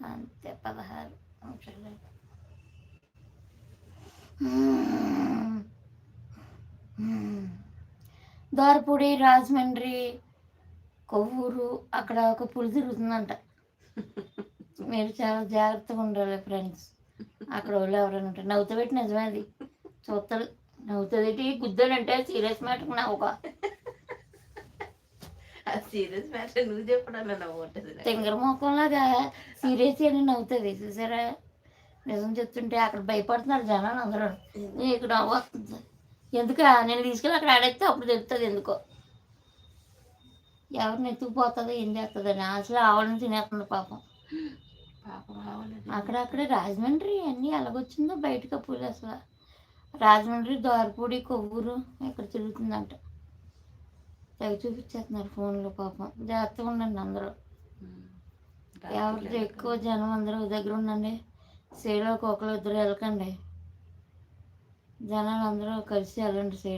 అంతే 16 నిమిషాలు. దారపూడి, రాజమండ్రి, కొవ్వూరు అక్కడ ఒక పులి తిరుగుతుందంట. మీరు చాలా జాగ్రత్తగా ఉండాలి ఫ్రెండ్స్. అక్కడ వాళ్ళు ఎవరైనా ఉంటారు. నవ్వుతబెట్టి నిజమే అది చూస్తారు. నవ్వుతుంది గుద్దానంటే సీరియస్ మ్యాటర్ నవ్వుక సీరియస్ మ్యాటర్ నువ్వు చెప్పడం నవ్వుంటుంది. తింగర మొఖంలాగా సీరియస్ అని నవ్వుతుంది చూసారా. నిజం చెప్తుంటే అక్కడ భయపడుతున్నారు జనాలు అందరూ. ఇక్కడ నవ్వు వస్తుంది. ఎందుకు నేను తీసుకెళ్ళి అక్కడ ఆడేస్తే అప్పుడు తెలుస్తుంది ఎందుకో ఎవరిని ఎత్తుకుపోతుందో ఏం చేస్తుందని. అసలు ఆవడం తినేస్తుంది పాపం. అక్కడక్కడే రాజమండ్రి అన్నీ ఎలాగొచ్చిందో బయటకు పూలు అసలు. రాజమండ్రి, దారపూడి, కొవ్వూరు ఇక్కడ తిరుగుతుందంట. తెగ చూపించేస్తున్నారు ఫోన్లో పాపం. జాగ్రత్తగా ఉండండి అందరూ. ఎవరితో ఎక్కువ జనం అందరూ దగ్గర ఉండండి. సేలోకి ఒకరు ఇద్దరు వెళ్ళకండి. జనాలు అందరూ కలిసి వెళ్ళండి సేలో.